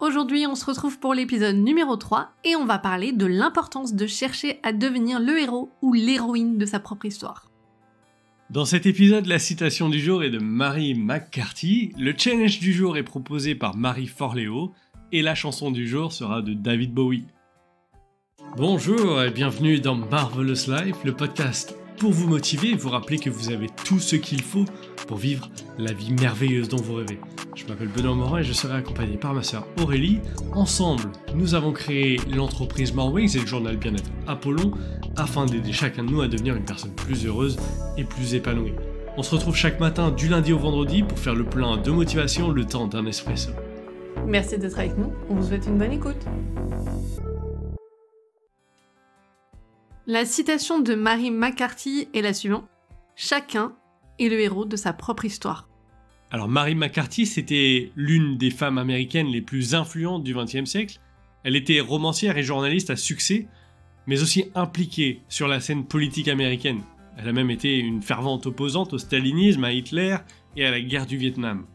Aujourd'hui, on se retrouve pour l'épisode numéro 3 et on va parler de l'importance de chercher à devenir le héros ou l'héroïne de sa propre histoire. Dans cet épisode, la citation du jour est de Mary McCarthy, le challenge du jour est proposé par Marie Forleo et la chanson du jour sera de David Bowie. Bonjour et bienvenue dans Marvelous Life, le podcast pour vous motiver et vous rappeler que vous avez tout ce qu'il faut pour vivre la vie merveilleuse dont vous rêvez. Je m'appelle Benoît Morin et je serai accompagné par ma sœur Aurélie. Ensemble, nous avons créé l'entreprise Morewings et le journal Bien-être Apollon afin d'aider chacun de nous à devenir une personne plus heureuse et plus épanouie. On se retrouve chaque matin du lundi au vendredi pour faire le plein de motivation le temps d'un espresso. Merci d'être avec nous, on vous souhaite une bonne écoute. La citation de Mary McCarthy est la suivante. Chacun est le héros de sa propre histoire. Alors Mary McCarthy, c'était l'une des femmes américaines les plus influentes du XXe siècle. Elle était romancière et journaliste à succès, mais aussi impliquée sur la scène politique américaine. Elle a même été une fervente opposante au stalinisme, à Hitler et à la guerre du Vietnam.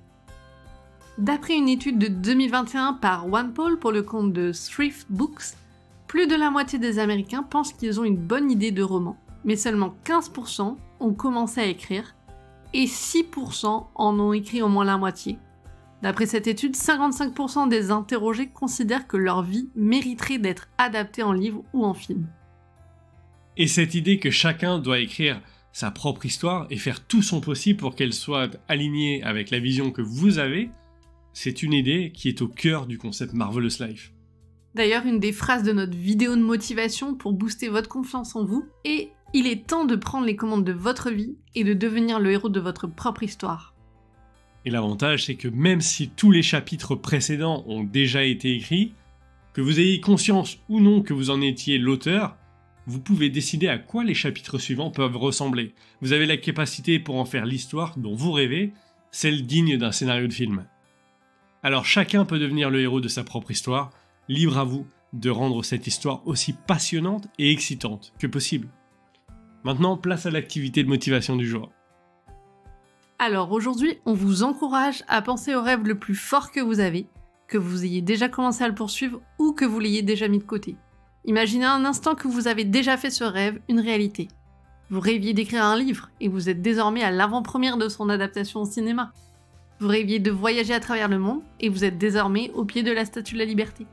D'après une étude de 2021 par OnePoll pour le compte de Thrift Books, plus de la moitié des Américains pensent qu'ils ont une bonne idée de roman, mais seulement 15% ont commencé à écrire, et 6% en ont écrit au moins la moitié. D'après cette étude, 55% des interrogés considèrent que leur vie mériterait d'être adaptée en livre ou en film. Et cette idée que chacun doit écrire sa propre histoire et faire tout son possible pour qu'elle soit alignée avec la vision que vous avez, c'est une idée qui est au cœur du concept Marvelous Life. D'ailleurs, une des phrases de notre vidéo de motivation pour booster votre confiance en vous est « Il est temps de prendre les commandes de votre vie et de devenir le héros de votre propre histoire ». Et l'avantage, c'est que même si tous les chapitres précédents ont déjà été écrits, que vous ayez conscience ou non que vous en étiez l'auteur, vous pouvez décider à quoi les chapitres suivants peuvent ressembler. Vous avez la capacité pour en faire l'histoire dont vous rêvez, celle digne d'un scénario de film. Alors chacun peut devenir le héros de sa propre histoire, libre à vous de rendre cette histoire aussi passionnante et excitante que possible. Maintenant, place à l'activité de motivation du jour. Alors aujourd'hui, on vous encourage à penser au rêve le plus fort que vous avez, que vous ayez déjà commencé à le poursuivre ou que vous l'ayez déjà mis de côté. Imaginez un instant que vous avez déjà fait ce rêve une réalité. Vous rêviez d'écrire un livre et vous êtes désormais à l'avant-première de son adaptation au cinéma. Vous rêviez de voyager à travers le monde et vous êtes désormais au pied de la Statue de la Liberté.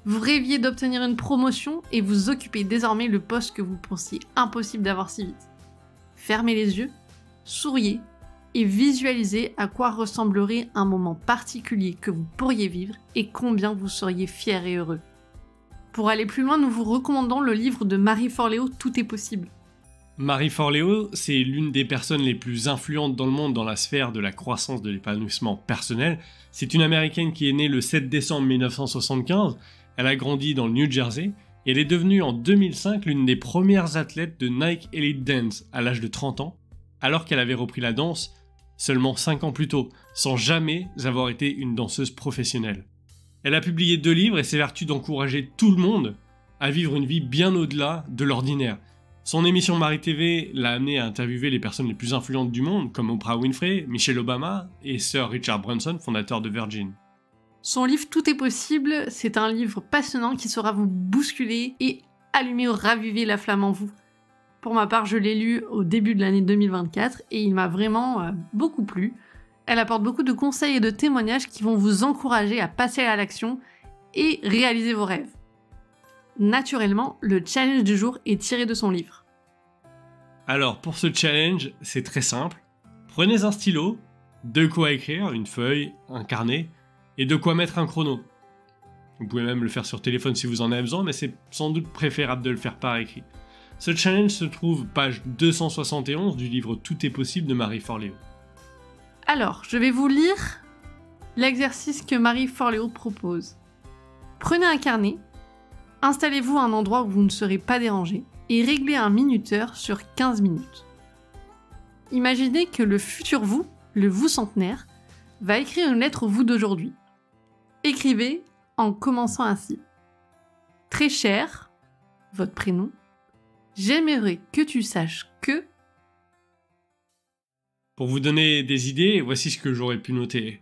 Vous rêviez d'obtenir une promotion et vous occupez désormais le poste que vous pensiez impossible d'avoir si vite. Fermez les yeux, souriez et visualisez à quoi ressemblerait un moment particulier que vous pourriez vivre et combien vous seriez fier et heureux. Pour aller plus loin, nous vous recommandons le livre de Marie Forleo « Tout est possible ». Marie Forleo, c'est l'une des personnes les plus influentes dans le monde dans la sphère de la croissance de l'épanouissement personnel. C'est une Américaine qui est née le 7 décembre 1975. Elle a grandi dans le New Jersey et elle est devenue en 2005 l'une des premières athlètes de Nike Elite Dance à l'âge de 30 ans, alors qu'elle avait repris la danse seulement 5 ans plus tôt, sans jamais avoir été une danseuse professionnelle. Elle a publié 2 livres et s'évertue d'encourager tout le monde à vivre une vie bien au-delà de l'ordinaire. Son émission Marie TV l'a amenée à interviewer les personnes les plus influentes du monde, comme Oprah Winfrey, Michelle Obama et Sir Richard Branson, fondateur de Virgin. Son livre « Tout est possible », c'est un livre passionnant qui saura vous bousculer et allumer ou raviver la flamme en vous. Pour ma part, je l'ai lu au début de l'année 2024 et il m'a vraiment beaucoup plu. Elle apporte beaucoup de conseils et de témoignages qui vont vous encourager à passer à l'action et réaliser vos rêves. Naturellement, le challenge du jour est tiré de son livre. Alors, pour ce challenge, c'est très simple. Prenez un stylo, de quoi écrire, une feuille, un carnet, et de quoi mettre un chrono. Vous pouvez même le faire sur téléphone si vous en avez besoin, mais c'est sans doute préférable de le faire par écrit. Ce challenge se trouve page 271 du livre Tout est possible de Marie Forleo. Alors, je vais vous lire l'exercice que Marie Forleo propose. Prenez un carnet, installez-vous à un endroit où vous ne serez pas dérangé et réglez un minuteur sur 15 minutes. Imaginez que le futur vous, le vous centenaire, va écrire une lettre au vous d'aujourd'hui. Écrivez en commençant ainsi. Très cher, votre prénom, j'aimerais que tu saches que... Pour vous donner des idées, voici ce que j'aurais pu noter.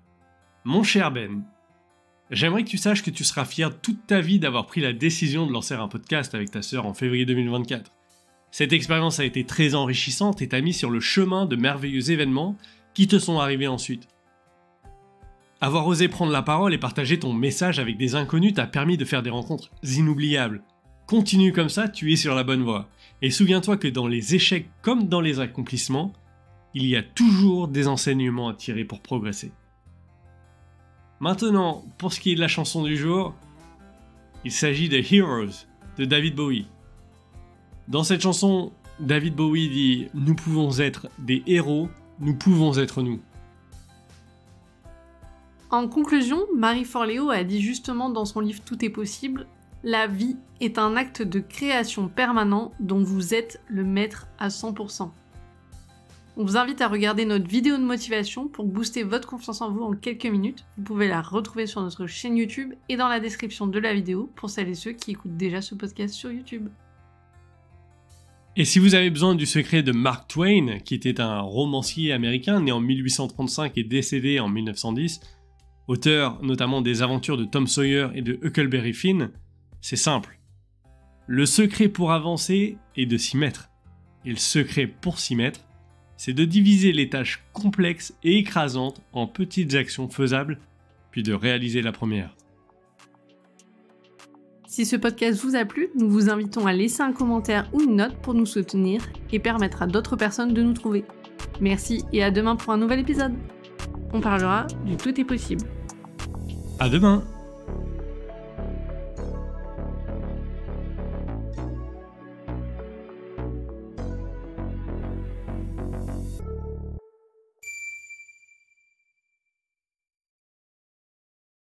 Mon cher Ben, J'aimerais que tu saches que tu seras fier toute ta vie d'avoir pris la décision de lancer un podcast avec ta sœur en février 2024. Cette expérience a été très enrichissante et t'a mis sur le chemin de merveilleux événements qui te sont arrivés ensuite. Avoir osé prendre la parole et partager ton message avec des inconnus t'a permis de faire des rencontres inoubliables. Continue comme ça, tu es sur la bonne voie. Et souviens-toi que dans les échecs comme dans les accomplissements, il y a toujours des enseignements à tirer pour progresser. Maintenant, pour ce qui est de la chanson du jour, il s'agit de Heroes de David Bowie. Dans cette chanson, David Bowie dit « Nous pouvons être des héros, nous pouvons être nous ». En conclusion, Marie Forleo a dit justement dans son livre Tout est possible, la vie est un acte de création permanent dont vous êtes le maître à 100%. On vous invite à regarder notre vidéo de motivation pour booster votre confiance en vous en quelques minutes. Vous pouvez la retrouver sur notre chaîne YouTube et dans la description de la vidéo pour celles et ceux qui écoutent déjà ce podcast sur YouTube. Et si vous avez besoin du secret de Mark Twain, qui était un romancier américain né en 1835 et décédé en 1910, auteur notamment des aventures de Tom Sawyer et de Huckleberry Finn, c'est simple. Le secret pour avancer est de s'y mettre. Et le secret pour s'y mettre, c'est de diviser les tâches complexes et écrasantes en petites actions faisables, puis de réaliser la première. Si ce podcast vous a plu, nous vous invitons à laisser un commentaire ou une note pour nous soutenir et permettre à d'autres personnes de nous trouver. Merci et à demain pour un nouvel épisode. On parlera du tout est possible. À demain!